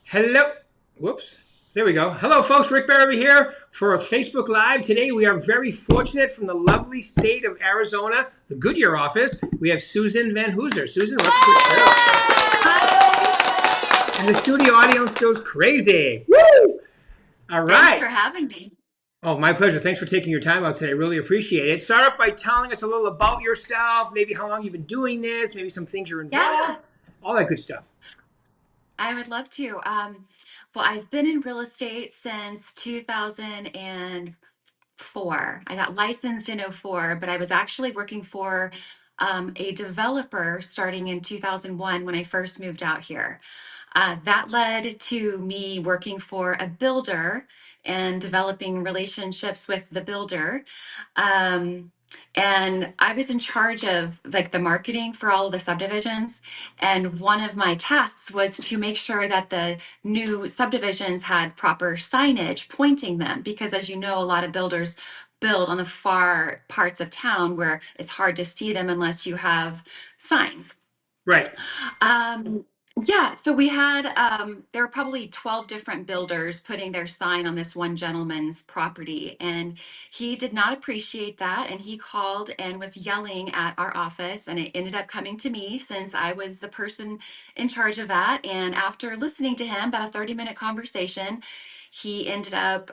Hello. Whoops. There we go. Hello, folks. Rick Berube here for a Facebook Live. Today, we are very fortunate from the lovely state of Arizona, the Goodyear office. We have Susan VanHooser. Susan, welcome to the show. And the studio audience goes crazy. Woo! All Thanks right. for having me. Oh, my pleasure. Thanks for taking your time out today. Really appreciate it. Start off by telling us a little about yourself, maybe how long you've been doing this, maybe some things you're Yeah, involved, all that good stuff. I would love to. Well, I've been in real estate since 2004. I got licensed in '04, but I was actually working for a developer starting in 2001 when I first moved out here. That led to me working for a builder and developing relationships with the builder. Um, and I was in charge of like the marketing for all of the subdivisions. And one of my tasks was to make sure that the new subdivisions had proper signage pointing them. Because as you know, a lot of builders build on the far parts of town where it's hard to see them unless you have signs. Right. Um, yeah, so we had there were probably 12 different builders putting their sign on this one gentleman's property, and he did not appreciate that, and he called and was yelling at our office, and it ended up coming to me since I was the person in charge of that. And after listening to him, about a 30-minute conversation, he ended up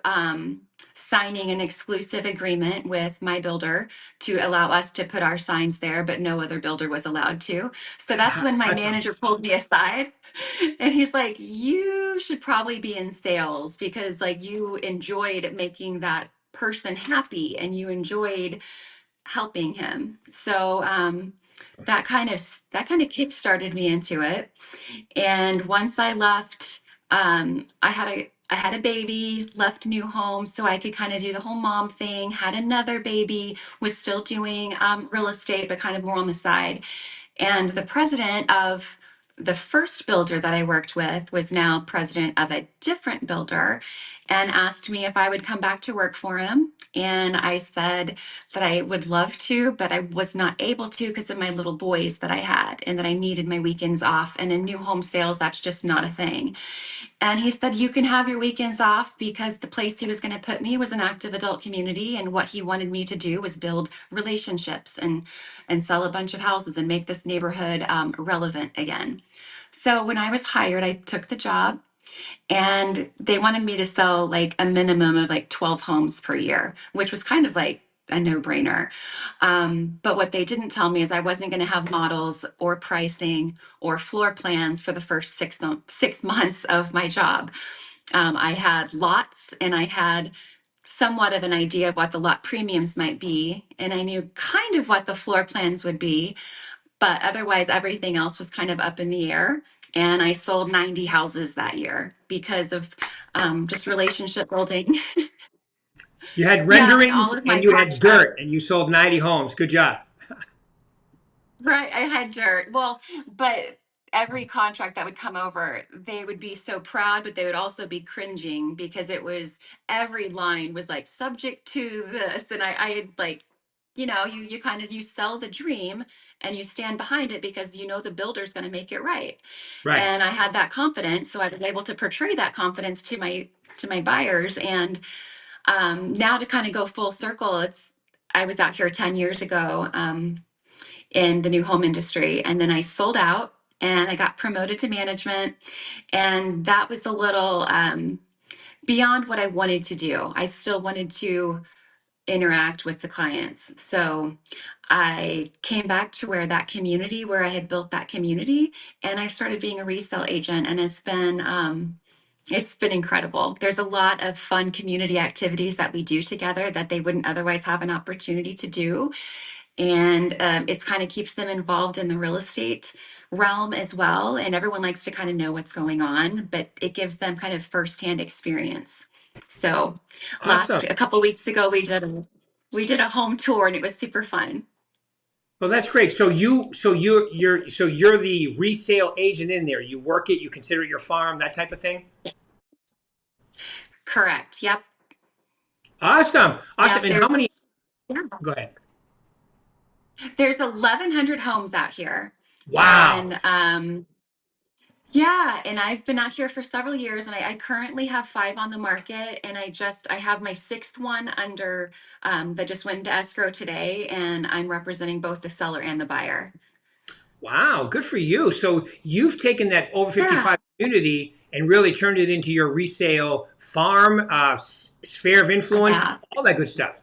signing an exclusive agreement with my builder to allow us to put our signs there, but no other builder was allowed to. So that's when my Awesome. manager pulled me aside and he's like, "You should probably be in sales because like you enjoyed making that person happy and you enjoyed helping him." So that kind of kick started me into it. And once I left, I had a baby, left new home so I could kind of do the whole mom thing, had another baby, was still doing real estate, but kind of more on the side. And the president of the first builder that I worked with was now president of a different builder and asked me if I would come back to work for him. And I said that I would love to, but I was not able to because of my little boys that I had and that I needed my weekends off. And in new home sales, that's just not a thing. And he said, "You can have your weekends off," because the place he was going to put me was an active adult community. And what he wanted me to do was build relationships and sell a bunch of houses and make this neighborhood relevant again. So when I was hired, I took the job and they wanted me to sell like a minimum of like 12 homes per year, which was kind of like a no-brainer. But what they didn't tell me is I wasn't going to have models or pricing or floor plans for the first 6 months of my job. I had lots and I had somewhat of an idea of what the lot premiums might be, and I knew kind of what the floor plans would be, but otherwise everything else was kind of up in the air. And I sold 90 houses that year because of just relationship building. You had Yeah, and renderings all of and my you had dirt contracts. and you sold 90 homes. Good job. Right, I had dirt. Well, but every contract that would come over, they would be so proud, but they would also be cringing because it was every line was like subject to this. And I had like, you kind of you sell the dream and you stand behind it because you know the builder's going to make it right. Right. And I had that confidence, so I was able to portray that confidence to my buyers. And now to kind of go full circle, it's I was out here 10 years ago. In the new home industry. And then I sold out and I got promoted to management. And that was a little beyond what I wanted to do. I still wanted to interact with the clients. So I came back to where I had built that community, and I started being a resale agent. And it's been incredible. There's a lot of fun community activities that we do together that they wouldn't otherwise have an opportunity to do, and it's kind of keeps them involved in the real estate realm as well. And everyone likes to kind of know what's going on, but it gives them kind of firsthand experience. So, Awesome. a couple weeks ago, we did a home tour, and it was super fun. Well, that's great. So you're the resale agent in there. You work it, you consider it your farm, that type of thing. Correct. Yep. Awesome. Awesome. Yep. And how many? Yeah. Go ahead. There's 1,100 homes out here, Wow. and Yeah, and I've been out here for several years, and I currently have 5 on the market, and I have my 6th one under that just went into escrow today, and I'm representing both the seller and the buyer. Wow, good for you. So you've taken that over Yeah, 55 community and really turned it into your resale farm, sphere of I influence, have. all that good stuff.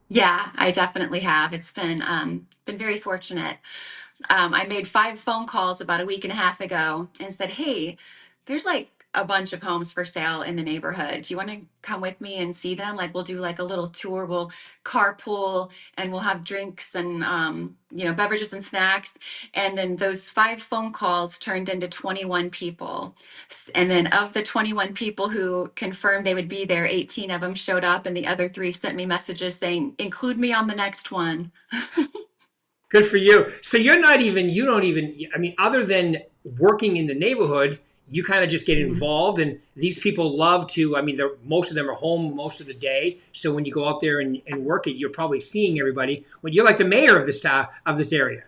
Yeah, I definitely have. It's been very fortunate. I made 5 phone calls about a week and a half ago and said, "Hey, there's like a bunch of homes for sale in the neighborhood. Do you want to come with me and see them? Like, we'll do like a little tour. We'll carpool and we'll have drinks and beverages and snacks." And then those 5 phone calls turned into 21 people. And then of the 21 people who confirmed they would be there, 18 of them showed up, and the other 3 sent me messages saying, "Include me on the next one." Good for you. So you don't even, I mean, other than working in the neighborhood, you kind of just get involved. And these people love to, I mean, most of them are home most of the day. So when you go out there and work it, you're probably seeing everybody. When you're like the mayor of this area.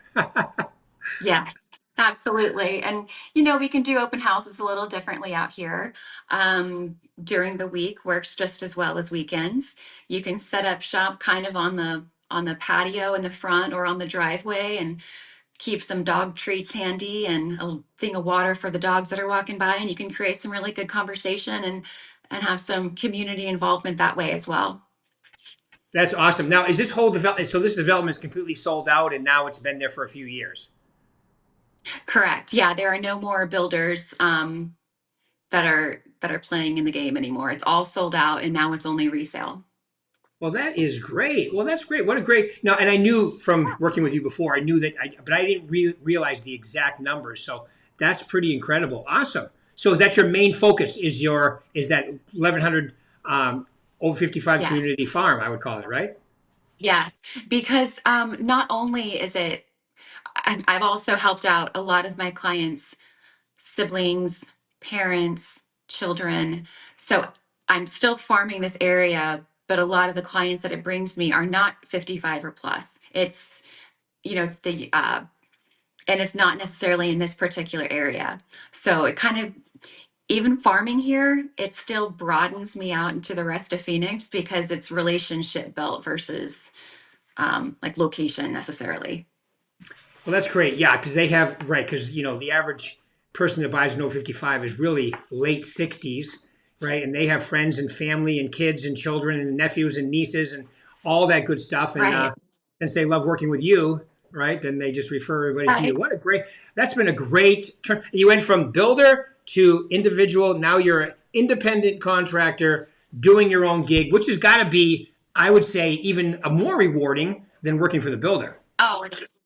Yes, absolutely. And, we can do open houses a little differently out here. During the week works just as well as weekends. You can set up shop kind of on the patio in the front or on the driveway and keep some dog treats handy and a thing of water for the dogs that are walking by, and you can create some really good conversation and have some community involvement that way as well. That's awesome. Now, is this whole development, so this development is completely sold out and now it's been there for a few years? Correct. Yeah, there are no more builders that are playing in the game anymore. It's all sold out, and now it's only resale. Well, that is great. Well, that's great. What a great now. And I knew from working with you before, I knew that, but I didn't realize the exact numbers. So that's pretty incredible. Awesome. So is that your main focus? Is that 1100 over 55 Yes. community farm? I would call it, right? Yes, because not only is it, I've also helped out a lot of my clients' siblings, parents, children. So I'm still farming this area, but a lot of the clients that it brings me are not 55 or plus. It's and it's not necessarily in this particular area. So it kind of, even farming here, it still broadens me out into the rest of Phoenix because it's relationship built versus like location necessarily. Well, that's great. Yeah, because they have right because the average person that buys an over 55 is really late 60s, right? And they have friends and family and kids and children and nephews and nieces and all that good stuff. And Right. since they love working with you, right, then they just refer everybody to you. Right. What a great! That's been a great turn. You went from builder to individual. Now you're an independent contractor doing your own gig, which has got to be, I would say, even a more rewarding than working for the builder. Oh, it is.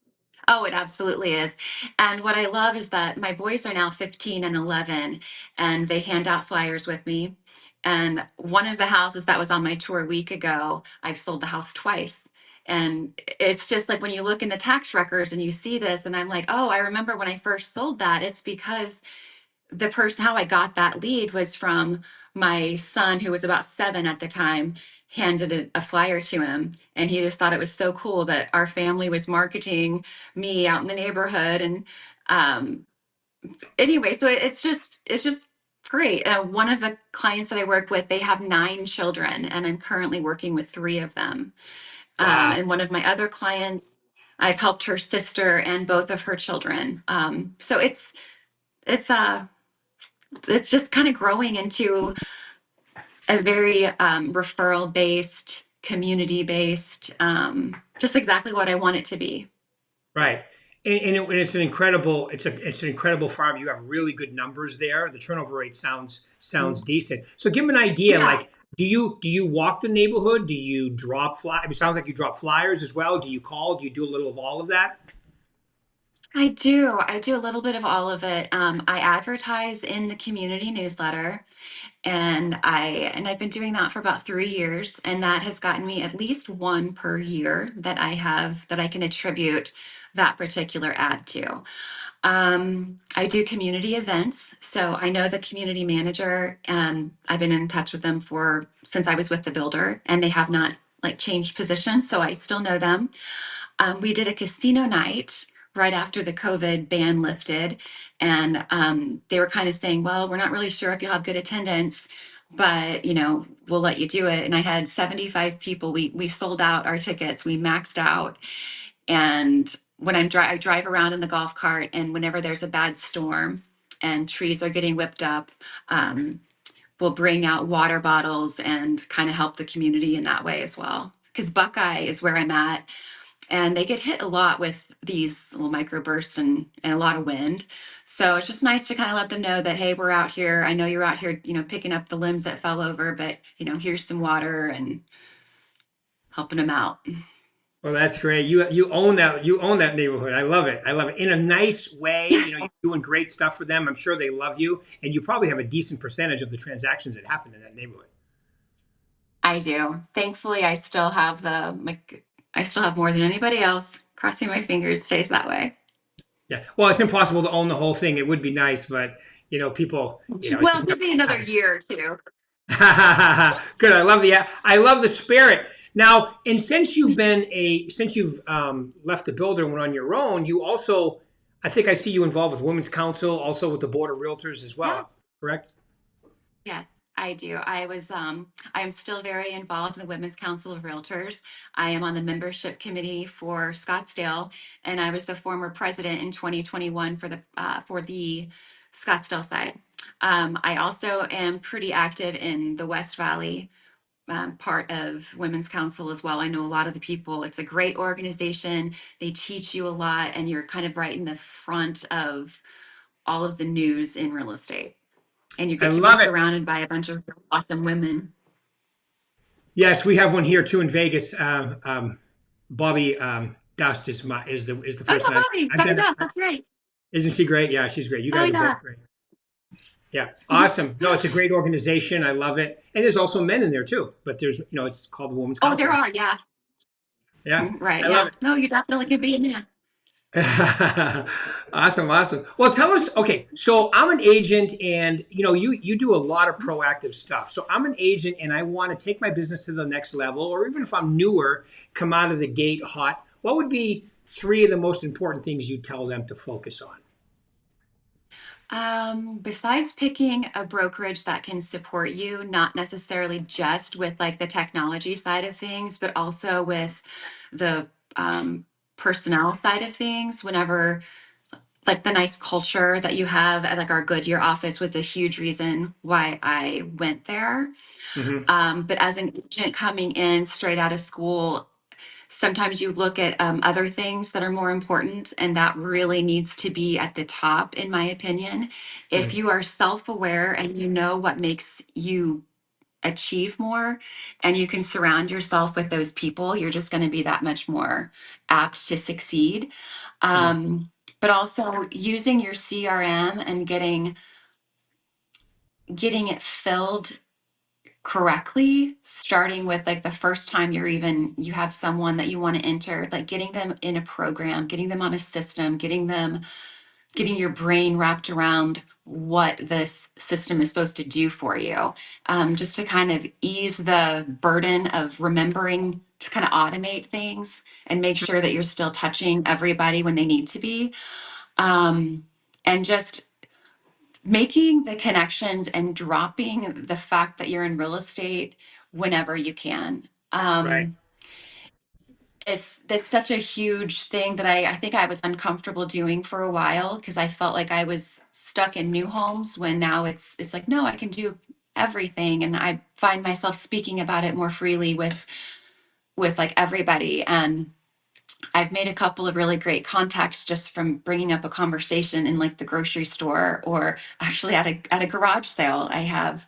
Oh, it absolutely is. And what I love is that my boys are now 15 and 11, and they hand out flyers with me. And one of the houses that was on my tour a week ago, I've sold the house twice. And it's just like when you look in the tax records and you see this, and I'm like, oh, I remember when I first sold that. It's because the person, how I got that lead was from my son, who was about 7 at the time, handed a flyer to him, and he just thought it was so cool that our family was marketing me out in the neighborhood. And um anyway, so it's just great. One of the clients that I work with, they have 9 children, and I'm currently working with 3 of them. Wow. And one of my other clients, I've helped her sister and both of her children. So it's it's just kind of growing into a very referral based, community based, just exactly what I want it to be. Right. And it's an incredible it's an incredible farm. You have really good numbers there. The turnover rate sounds decent. So give them an idea. Yeah, Like, do you walk the neighborhood? Do you drop fly? It sounds like you drop flyers as well. Do you call? Do you do a little of all of that? I do. I do a little bit of all of it. I advertise in the community newsletter, and I've been doing that for about 3 years, and that has gotten me at least one per year that I can attribute that particular ad to. I do community events. So I know the community manager, and I've been in touch with them for since I was with the builder, and they have not like changed positions. So I still know them. We did a casino night right after the COVID ban lifted. And they were kind of saying, well, we're not really sure if you'll have good attendance, but we'll let you do it. And I had 75 people. We sold out our tickets. We maxed out. And when I drive around in the golf cart, and whenever there's a bad storm and trees are getting whipped up, we'll bring out water bottles and kind of help the community in that way as well. Because Buckeye is where I'm at, and they get hit a lot with these little microbursts and a lot of wind. So it's just nice to kind of let them know that, hey, we're out here. I know you're out here, picking up the limbs that fell over, but here's some water and helping them out. Well, that's great. You own that. You own that neighborhood. I love it. I love it in a nice way. You're doing great stuff for them. I'm sure they love you, and you probably have a decent percentage of the transactions that happen in that neighborhood. I do. Thankfully, I still have more than anybody else. Crossing my fingers stays that way. Yeah. Well, it's impossible to own the whole thing. It would be nice, but people, it's Well, just give me another year or two. good. I love the spirit. Now, and since you've left the builder and went on your own, you also, I think I see you involved with Women's Council, also with the Board of Realtors as well. Yes. Correct? Yes, I do. I am still very involved in the Women's Council of Realtors. I am on the membership committee for Scottsdale, and I was the former president in 2021 for the Scottsdale side. I also am pretty active in the West Valley part of Women's Council as well. I know a lot of the people. It's a great organization. They teach you a lot, and you're kind of right in the front of all of the news in real estate. And you I get to be love it. surrounded by a bunch of awesome women. Yes, we have one here too in Vegas. Bobby Dust is the Oh person yeah, Bobby, I've Bobby done. Doss, that's right. Isn't she great? Yeah, she's great. You Oh guys are yeah. both great. Yeah, awesome. No, it's a great organization. I love it. And there's also men in there too. But it's called the Women's Oh, there Council. are, yeah. Yeah, Right, I love yeah. it. No, you definitely can be in there. Awesome, awesome. Well, tell us. Okay, so I'm an agent, and you do a lot of proactive stuff. So I'm an agent, and I want to take my business to the next level, or even if I'm newer, come out of the gate hot. What would be three of the most important things you tell them to focus on? Besides picking a brokerage that can support you, not necessarily just with like the technology side of things, but also with the personnel side of things, whenever like the nice culture that you have at like our Goodyear office was a huge reason why I went there. Hmm. But as an agent coming in straight out of school, sometimes you look at other things that are more important, and that really needs to be at the top, in my opinion. If Hmm. you are self aware and you know what makes you achieve more, and you can surround yourself with those people, you're just going to be that much more apt to succeed. Hmm. But also using your CRM and getting it filled correctly, starting with like the first time you have someone that you want to enter, like getting them in a program, getting them on a system, getting your brain wrapped around what this system is supposed to do for you, just to kind of ease the burden of remembering, to kind of automate things and make sure that you're still touching everybody when they need to be, and just making the connections and dropping the fact that you're in real estate whenever you can. Right. That's such a huge thing that I think I was uncomfortable doing for a while, because I felt like I was stuck in new homes, when now it's like, no, I can do everything. And I find myself speaking about it more freely with like everybody. And I've made a couple of really great contacts just from bringing up a conversation in like the grocery store, or actually at a garage sale. I have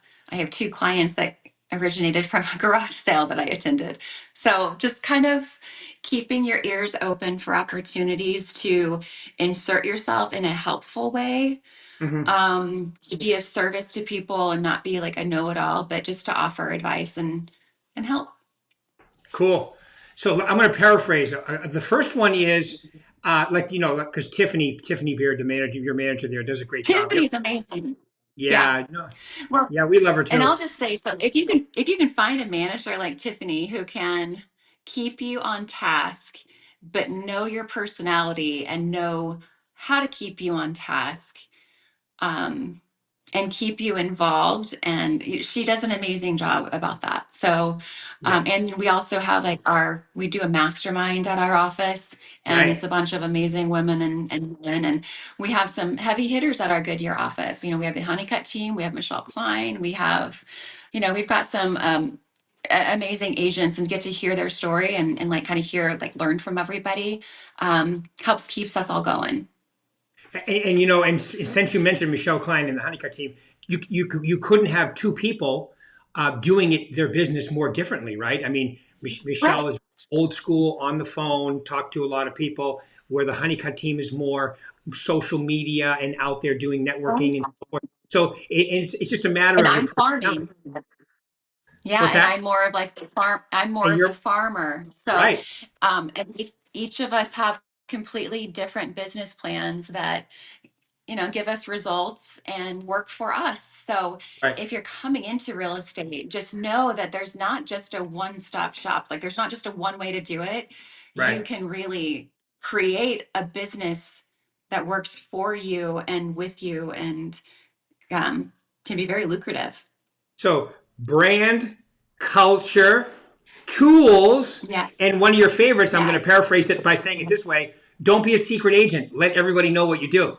two clients that originated from a garage sale that I attended. So just kind of keeping your ears open for opportunities to insert yourself in a helpful way, Hmm. to be of service to people and not be like a know-it-all, but just to offer advice and help. Cool. So I'm going to paraphrase. The first one is because Tiffany Beard, your manager there, does a great job. Yep. Tiffany's amazing. Yeah. Yeah. No. Well, Yeah, we love her and I'll too. just say, so if you can find a manager like Tiffany who can keep you on task but know your personality and know how to keep you on task. Um, and keep you involved. And she does an amazing job about that. So, Yeah. and we also have like we do a mastermind at our office, and it's Right. a bunch of amazing women and men. And we have some heavy hitters at our Goodyear office. We have the Honeycut team, we have Michelle Klein, we've got some, amazing agents, and get to hear their story and like kind of learn from everybody. Helps keeps us all going. And since you mentioned Michelle Klein and the Honeycutt team, you couldn't have two people doing their business more differently, right? I mean, Michelle Right. is old school on the phone, talk to a lot of people, where the Honeycutt team is more social media and out there doing networking and so forth. So it's just a matter And of your I'm personality. farming. Yeah, What's and that? I'm more of like the farm. I'm more And of the you're farmer. So, right, and each of us have completely different business plans that give us results and work for us. So, right, if you're coming into real estate, just know that there's not just a one-stop shop. Like there's not just a one way to do it. You right. can really create a business that works for you and with you, and can be very lucrative. So brand, culture, tools, Yes. and one of your favorites, I'm going to Yes. paraphrase it by saying it this way: don't be a secret agent. Let everybody know what you do.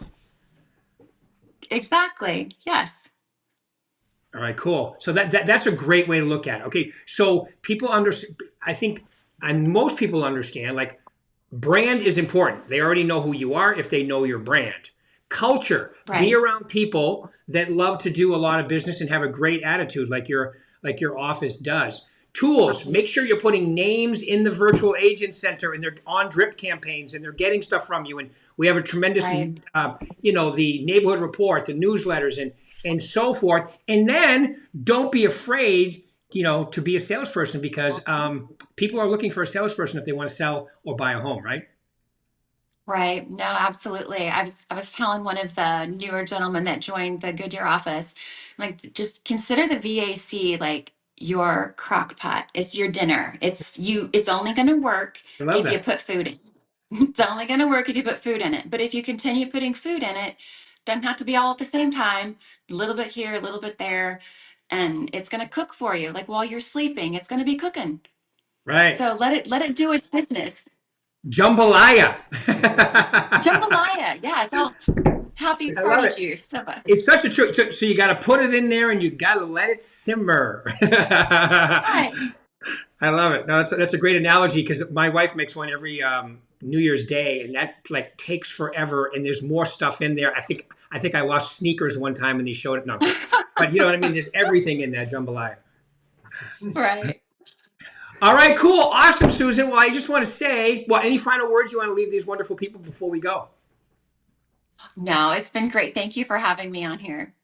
Exactly. Yes. All right, cool. So that's a great way to look at it. Okay, so people understand. I think, and most people understand, like, brand is important. They already know who you are if they know your brand. Culture, be Right. around people that love to do a lot of business and have a great attitude, like your office does. Tools, make sure you're putting names in the virtual agent center and they're on drip campaigns and they're getting stuff from you. And we have a tremendous, Right. the neighborhood report, the newsletters, and so forth. And then don't be afraid, to be a salesperson, because people are looking for a salesperson if they want to sell or buy a home, right? Right. No, absolutely. I was telling one of the newer gentlemen that joined the Goodyear office, like, just consider the VAC like your crock pot. It's your dinner. It's only going to work I love if you that. put food in. It's only going to work if you put food in it. But if you continue putting food in it, doesn't have to be all at the same time, a little bit here, a little bit there, and it's going to cook for you. Like while you're sleeping, it's going to be cooking. Right. So let it do its business. Jambalaya. Jambalaya. Yeah, it's all happy I love party it. juice. It's such a trick. So you got to put it in there and you got to let it simmer. I Right. love it. No, that's a great analogy because my wife makes one every New Year's Day, and that like takes forever. And there's more stuff in there. I think I lost sneakers one time and they showed it. No, I'm kidding. But you know what I mean. There's everything in that jambalaya. Right. All right, cool, awesome, Susan. Well, I just want to say, any final words you want to leave these wonderful people before we go? No, it's been great. Thank you for having me on here.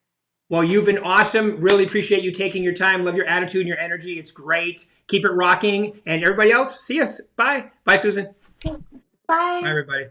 Well, you've been awesome. Really appreciate you taking your time. Love your attitude and your energy. It's great. Keep it rocking. And everybody else, see us. Bye. Bye, Susan. Bye, Bye. everybody.